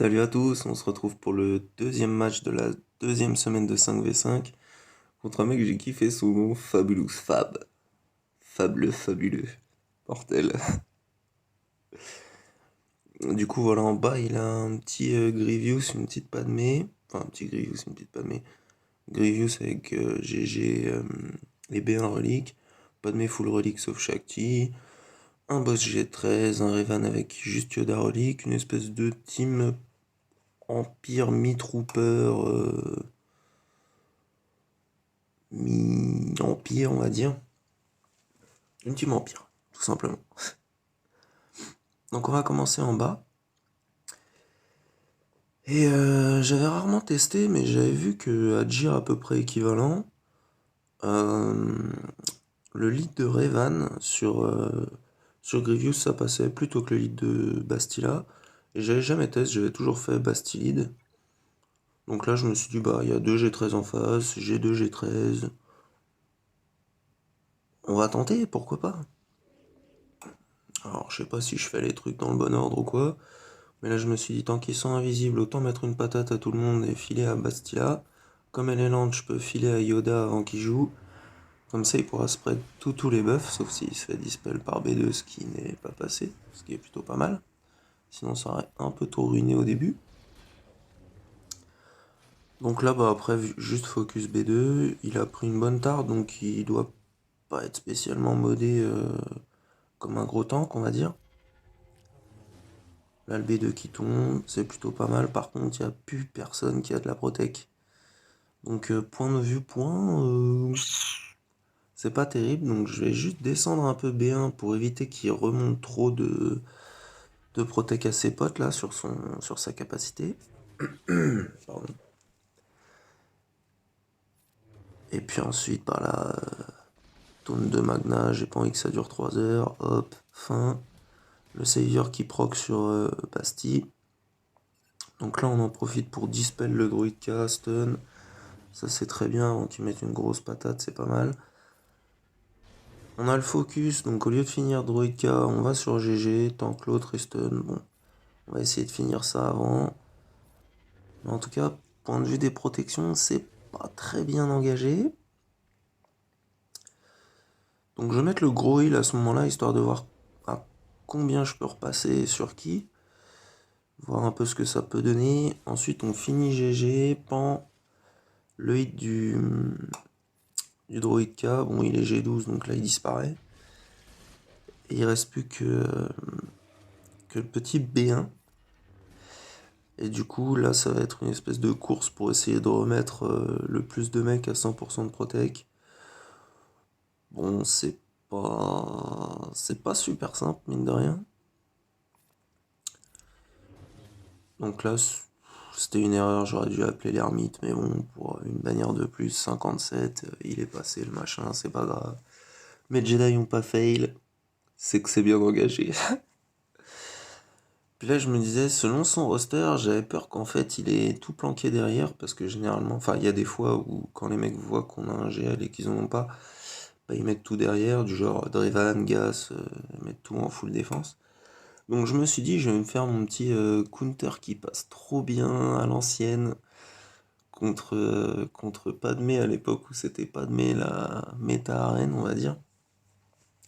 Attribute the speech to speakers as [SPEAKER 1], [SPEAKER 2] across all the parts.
[SPEAKER 1] Salut à tous, on se retrouve pour le deuxième match de la deuxième semaine de 5v5 contre un mec que j'ai kiffé son nom, Fabulous Fab. Fabuleux, fabuleux. Mortel. Du coup, voilà, en bas, il a un petit Grievous, une petite Padmé. Enfin, un petit Grievous, une petite Padmé. Grievous avec GG et B1 relique. Padmé full relique sauf Shakti. Un boss G13, un Revan avec juste Yoda relique. Une espèce de team Empire mi-trooper. Mi-empire, on va dire. Une team empire, tout simplement. Donc on va commencer en bas. Et j'avais rarement testé, mais j'avais vu que Adjir à peu près équivalent. euh, le lead de Revan sur Grievous, ça passait plutôt que le lead de Bastila. Et j'avais jamais testé, j'avais toujours fait Bastilide. Donc là, je me suis dit, bah, il y a deux G13 en face, G2, G13. On va tenter, pourquoi pas. Alors, je sais pas si je fais les trucs dans le bon ordre ou quoi. Mais là, je me suis dit, tant qu'ils sont invisibles, autant mettre une patate à tout le monde et filer à Bastila. Comme elle est lente, je peux filer à Yoda avant qu'il joue. Comme ça, il pourra spread tous les buffs, sauf s'il se fait dispel par B2, ce qui n'est pas passé, ce qui est plutôt pas mal. Sinon, ça aurait un peu tout ruiné au début. Donc là, bah après, juste focus B2. Il a pris une bonne tarte, donc il doit pas être spécialement modé comme un gros tank, on va dire. Là, le B2 qui tombe, c'est plutôt pas mal. Par contre, il n'y a plus personne qui a de la protec. Donc, point de vue point, c'est pas terrible. Donc, je vais juste descendre un peu B1 pour éviter qu'il remonte trop de protec à ses potes là sur sa capacité. Pardon. Et puis ensuite, par là, taunt de Magna, j'ai pas envie que ça dure 3 heures. Hop, fin. Le savior qui proc sur Bastille. Donc là, on en profite pour dispel le druid K, stun. Ça, c'est très bien. Avant qu'ils mettent une grosse patate, c'est pas mal. On a le focus, donc au lieu de finir druid K, on va sur GG, tant que l'autre est stun. Bon, on va essayer de finir ça avant. Mais en tout cas, point de vue des protections, c'est pas très bien engagé. Donc je vais mettre le gros heal à ce moment-là, histoire de voir à combien je peux repasser sur qui. Voir un peu ce que ça peut donner. Ensuite, on finit GG, pan. Le hit du droid K, bon, il est G12, donc là, il disparaît. Et il reste plus que le petit B1. Et du coup, là, ça va être une espèce de course pour essayer de remettre le plus de mecs à 100% de protec. Bon, c'est pas super simple, mine de rien. Donc là, c'était une erreur, j'aurais dû appeler l'ermite, mais bon, pour une bannière de plus, 57, il est passé le machin, c'est pas grave. Mes Jedi ont pas fail, c'est que c'est bien engagé. Puis là, je me disais, selon son roster, j'avais peur qu'en fait, il est tout planqué derrière, parce que généralement, enfin, il y a des fois où, quand les mecs voient qu'on a un GL et qu'ils en ont pas, bah, ils mettent tout derrière, du genre Drevan, Gas, ils mettent tout en full défense. Donc je me suis dit, je vais me faire mon petit counter qui passe trop bien à l'ancienne contre Padmé à l'époque où c'était Padmé la méta arène, on va dire.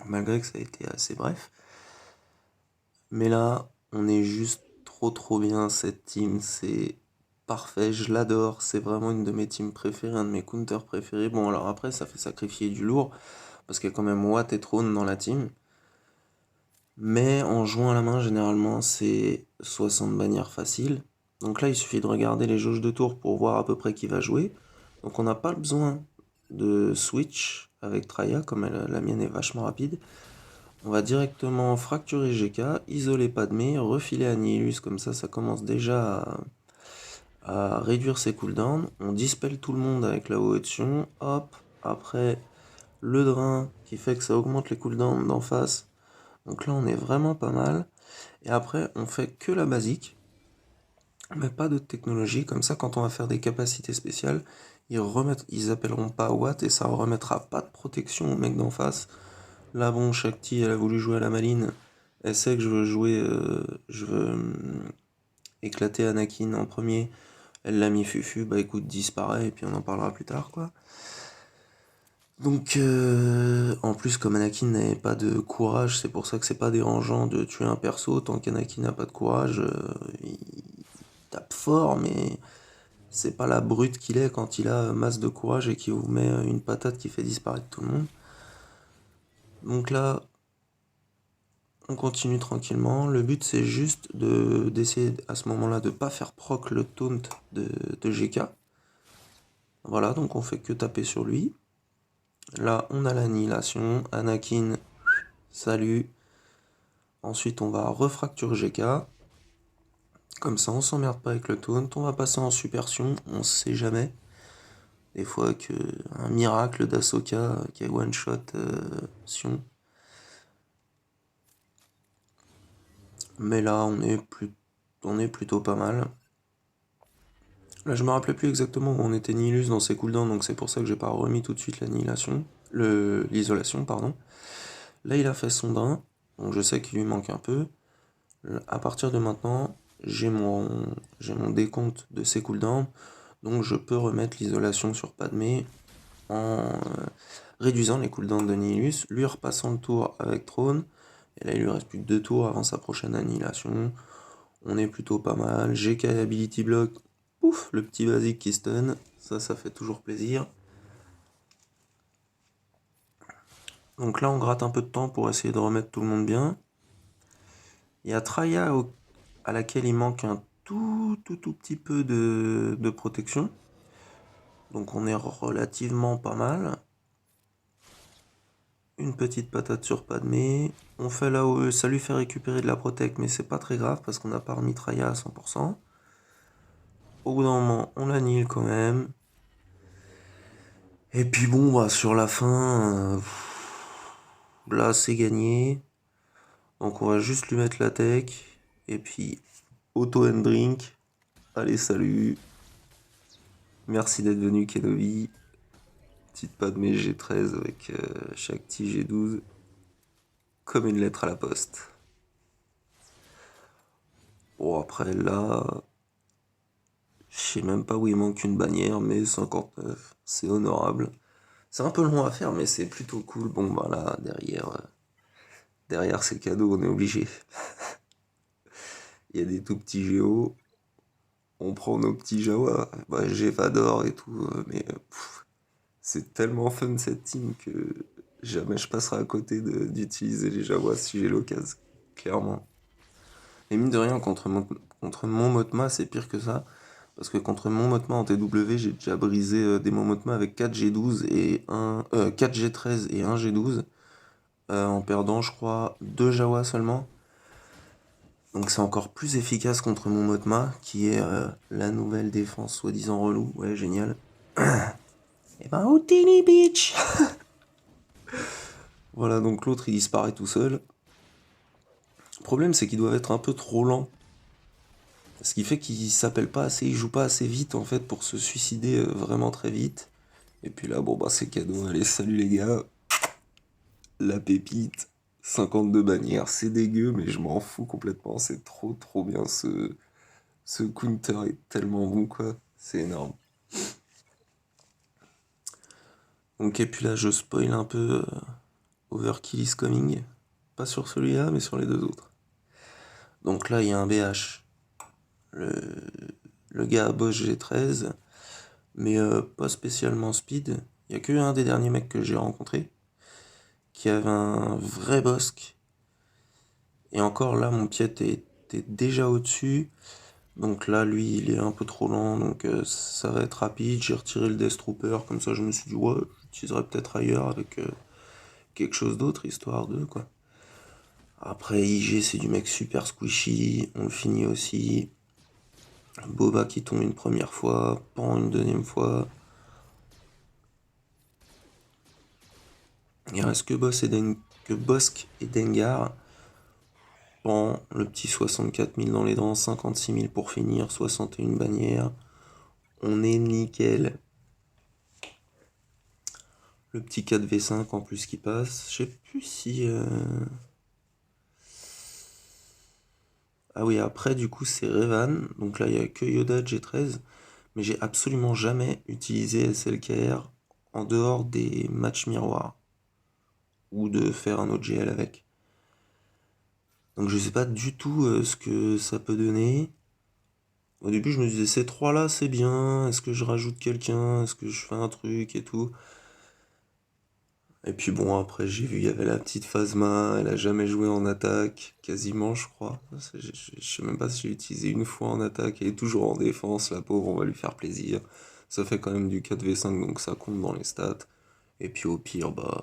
[SPEAKER 1] Malgré que ça a été assez bref. Mais là, on est juste trop bien. Cette team, c'est parfait. Je l'adore. C'est vraiment une de mes teams préférées, un de mes counters préférés. Bon, alors après, ça fait sacrifier du lourd. Parce qu'il y a quand même Watt et Throne dans la team. Mais en jouant à la main, généralement, c'est 60 bannières faciles. Donc là, il suffit de regarder les jauges de tour pour voir à peu près qui va jouer. Donc on n'a pas besoin de switch avec Traya, comme la mienne est vachement rapide. On va directement fracturer GK, isoler Padmé, refiler Annihilus, comme ça commence déjà à réduire ses cooldowns. On dispel tout le monde avec la Oetion, hop, après le drain qui fait que ça augmente les cooldowns d'en face. Donc là on est vraiment pas mal. Et après on fait que la basique, mais pas de technologie, comme ça quand on va faire des capacités spéciales, ils appelleront pas Watt et ça remettra pas de protection au mec d'en face. Là bon, Shakti elle a voulu jouer à la maline, elle sait que je veux jouer, éclaté Anakin en premier, elle l'a mis Fufu, bah écoute, disparaît, et puis on en parlera plus tard, quoi. Donc, en plus, comme Anakin n'avait pas de courage, c'est pour ça que c'est pas dérangeant de tuer un perso, tant qu'Anakin n'a pas de courage, il tape fort, mais c'est pas la brute qu'il est quand il a masse de courage et qu'il vous met une patate qui fait disparaître tout le monde. Donc là, on continue tranquillement. Le but, c'est juste d'essayer à ce moment-là de pas faire proc le taunt de GK. Voilà, donc on fait que taper sur lui. Là, on a l'annihilation. Anakin, salut. Ensuite, on va refracture GK. Comme ça, on s'emmerde pas avec le taunt. On va passer en supersion, on sait jamais. Des fois que un miracle d'Ahsoka qui a one-shot Sion. Mais là, on est plutôt pas mal. Là, je me rappelais plus exactement où on était Nihilus dans ses cooldowns, donc c'est pour ça que j'ai pas remis tout de suite l'annihilation. L'isolation, pardon. Là, il a fait son dain, donc je sais qu'il lui manque un peu. À partir de maintenant, j'ai mon décompte de ses cooldowns, donc je peux remettre l'isolation sur Padmé en réduisant les cooldowns de Nihilus, lui repassant le tour avec Throne, et là il lui reste plus que 2 tours avant sa prochaine annihilation. On est plutôt pas mal. GK Ability Block, pouf, le petit basique qui stun, ça fait toujours plaisir. Donc là on gratte un peu de temps pour essayer de remettre tout le monde bien. Il y a Traya à laquelle il manque un tout petit peu de protection. Donc on est relativement pas mal. Une petite patate sur Padmé. On fait l'AOE, ça lui fait récupérer de la protec, mais c'est pas très grave parce qu'on n'a pas remis Traya à 100%. Au bout d'un moment, on l'annihile quand même. Et puis bon, bah, sur la fin, là c'est gagné. Donc on va juste lui mettre la tech. Et puis, auto and drink. Allez, salut. Merci d'être venu, Kenobi. Petite Padmé G13 avec chaque petit G12. Comme une lettre à la poste. Bon, après là, je sais même pas où il manque une bannière, mais 59, c'est honorable. C'est un peu long à faire, mais c'est plutôt cool. Bon, bah là, derrière c'est cadeau, on est obligé. Il y a des tout petits géos. On prend nos petits Jawa. Bah, j'évadore et tout, mais c'est tellement fun cette team que jamais je passerai à côté d'utiliser les Jawa si j'ai l'occasion. Clairement. Et mine de rien, contre mon Motma, c'est pire que ça. Parce que contre mon Motma en TW, j'ai déjà brisé des Momotma avec 4 G12 et 4 G13 et 1 G12. En perdant, je crois, 2 Jawa seulement. Donc c'est encore plus efficace contre mon Motma, qui est la nouvelle défense soi-disant relou. Ouais, génial. Et ben, Houdini bitch. Voilà, donc l'autre il disparaît tout seul. Le problème c'est qu'ils doivent être un peu trop lents. Ce qui fait qu'ils s'appellent pas assez, ils jouent pas assez vite en fait pour se suicider vraiment très vite. Et puis là, bon bah c'est cadeau, allez salut les gars. La pépite, 52 bannières, c'est dégueu, mais je m'en fous complètement, c'est trop bien ce counter est tellement bon quoi, c'est énorme. Donc et puis là je spoil un peu Overkill is coming. Pas sur celui-là, mais sur les deux autres. Donc là il y a un BH. Le, le gars a boss G13, mais pas spécialement speed. Il y a que un des derniers mecs que j'ai rencontré qui avait un vrai bosque. Et encore là, mon pied était déjà au-dessus. Donc là, lui, il est un peu trop lent, donc ça va être rapide. J'ai retiré le Death Trooper, comme ça je me suis dit, ouais, j'utiliserai peut-être ailleurs avec quelque chose d'autre, histoire de, quoi. Après, IG, c'est du mec super squishy, on le finit aussi. Boba qui tombe une première fois, Pan une deuxième fois. Il reste que Bosque et Dengar. Pan, le petit 64 000 dans les dents, 56 000 pour finir, 61 bannières. On est nickel. Le petit 4v5 en plus qui passe. Je sais plus si... Ah oui, après, du coup, c'est Revan. Donc là, il n'y a que Yoda G13. Mais j'ai absolument jamais utilisé SLKR en dehors des matchs miroirs. Ou de faire un autre GL avec. Donc je sais pas du tout ce que ça peut donner. Au début, je me disais, ces trois-là, c'est bien. Est-ce que je rajoute quelqu'un? Est-ce que je fais un truc et tout? Et puis bon, après, j'ai vu, il y avait la petite Phasma. Elle a jamais joué en attaque, quasiment, je crois. Je sais même pas si j'ai utilisé une fois en attaque. Elle est toujours en défense, la pauvre, on va lui faire plaisir. Ça fait quand même du 4v5, donc ça compte dans les stats. Et puis au pire, bah,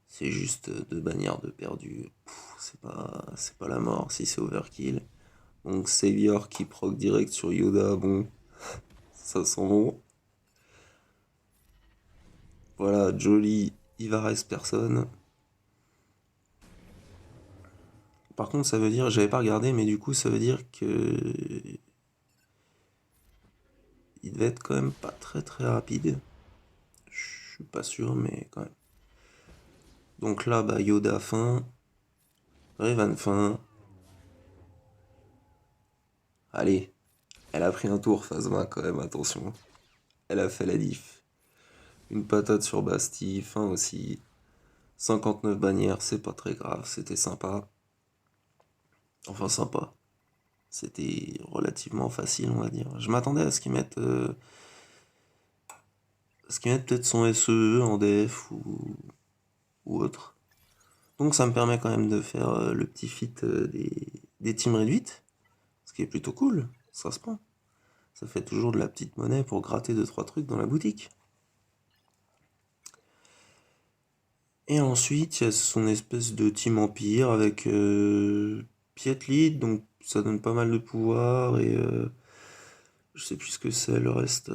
[SPEAKER 1] c'est juste deux bannières de perdu. C'est pas la mort si c'est overkill. Donc Savior qui proc direct sur Yoda, bon, ça sent bon. Voilà, Jolly, il va reste personne. Par contre, ça veut dire, j'avais pas regardé, mais du coup, ça veut dire que il devait être quand même pas très très rapide. Je suis pas sûr, mais quand même. Donc là, bah Yoda fin, Revan fin. Allez, elle a pris un tour, Phasma quand même, attention. Elle a fait la diff. Une patate sur Bastille, fin aussi. 59 bannières, c'est pas très grave, c'était sympa. Enfin sympa. C'était relativement facile, on va dire. Je m'attendais à ce qu'ils mettent peut-être son SEE en def ou autre. Donc ça me permet quand même de faire le petit feat des teams réduites, ce qui est plutôt cool. Ça se prend. Ça fait toujours de la petite monnaie pour gratter 2-3 trucs dans la boutique. Et ensuite, il y a son espèce de team empire avec Piet Lead, donc ça donne pas mal de pouvoir et je sais plus ce que c'est le reste.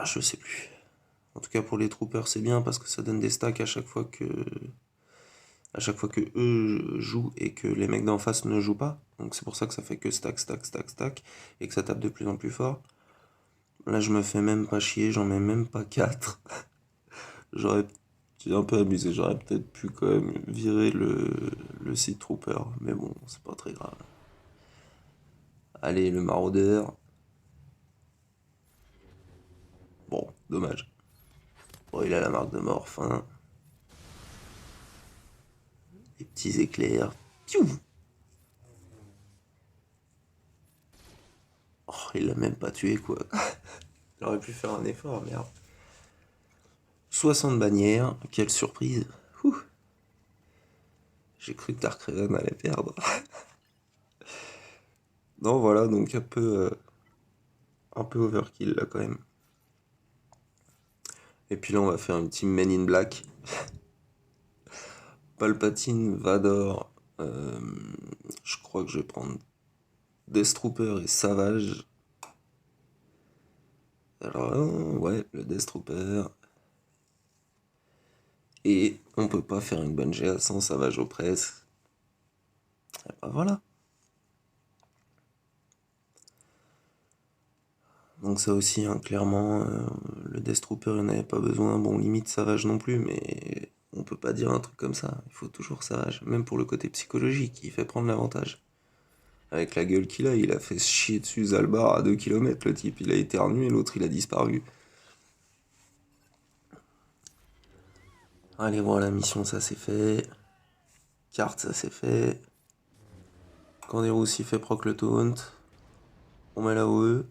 [SPEAKER 1] Je sais plus. En tout cas pour les troopers c'est bien parce que ça donne des stacks à chaque fois que eux jouent et que les mecs d'en face ne jouent pas. Donc c'est pour ça que ça fait que stack, stack, stack, stack et que ça tape de plus en plus fort. Là je me fais même pas chier, j'en mets même pas 4. J'aurais J'ai un peu abusé, j'aurais peut-être pu quand même virer le Seed Trooper, mais bon, c'est pas très grave. Allez, le maraudeur. Bon, dommage. Bon, il a la marque de mort, fin. Les petits éclairs. Piou. Oh, il l'a même pas tué, quoi. Il aurait pu faire un effort, merde. 60 bannières, quelle surprise. Ouh. J'ai cru que Dark Raven allait perdre. Non, voilà, donc un peu overkill là quand même. Et puis là, on va faire une team Men in Black. Palpatine, Vador. euh, je crois que je vais prendre Death Trooper et Savage. Alors, ouais, le Death Trooper. Et on peut pas faire une bonne GA sans Savage aux presses. Et bah voilà. Donc ça aussi, hein, clairement, le Death Trooper, il n'en avait pas besoin. Bon, limite Savage non plus, mais on peut pas dire un truc comme ça. Il faut toujours Savage. Même pour le côté psychologique, il fait prendre l'avantage. Avec la gueule qu'il a, il a fait chier dessus Zalbar à 2 km, le type. Il a éternué, l'autre il a disparu. Allez, voilà, mission, ça c'est fait. Carte, ça c'est fait. Canderos, il fait proc le taunt. On met la OE.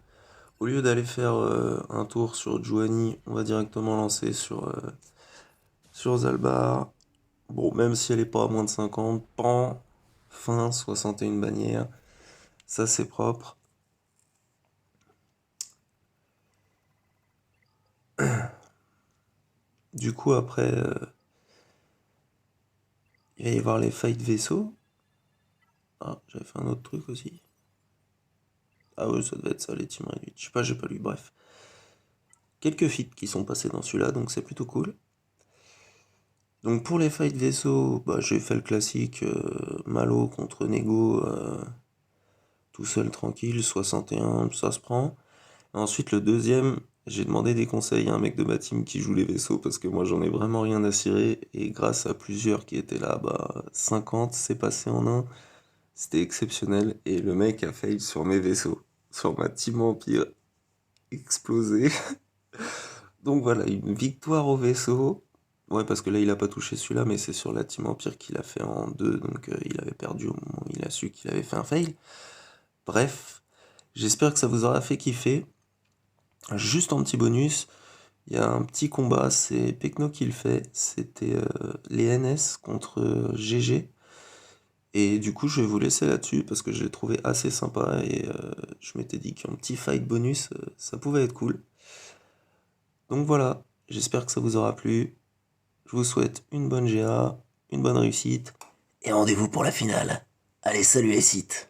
[SPEAKER 1] Au lieu d'aller faire un tour sur Juani, on va directement lancer sur Zalbar. Bon, même si elle est pas à moins de 50, pan, fin, 61 bannières. Ça c'est propre. Du coup, après, il va y avoir les fights vaisseaux. Ah, j'avais fait un autre truc aussi. Ah oui, ça devait être ça, les teams réduites. Je sais pas, j'ai pas lu, bref. Quelques feats qui sont passés dans celui-là, donc c'est plutôt cool. Donc pour les fights vaisseaux, bah, j'ai fait le classique Malo contre Nego, tout seul tranquille, 61, ça se prend. Ensuite le deuxième, J'ai demandé des conseils à un mec de ma team qui joue les vaisseaux parce que moi j'en ai vraiment rien à cirer et grâce à plusieurs qui étaient là, 50 c'est passé en un, c'était exceptionnel et le mec a fail sur mes vaisseaux, sur ma team Empire, explosé. Donc voilà, une victoire au vaisseau. Ouais, parce que là il a pas touché celui-là, mais c'est sur la team Empire qu'il a fait en deux, donc il avait perdu au moment où il a su qu'il avait fait un fail. Bref, j'espère que ça vous aura fait kiffer. Juste en petit bonus, il y a un petit combat, c'est Pecno qui le fait. C'était les NS contre GG. Et du coup, je vais vous laisser là-dessus parce que je l'ai trouvé assez sympa et je m'étais dit qu'un petit fight bonus, ça pouvait être cool. Donc voilà, j'espère que ça vous aura plu. Je vous souhaite une bonne GA, une bonne réussite. Et rendez-vous pour la finale. Allez, salut les sites!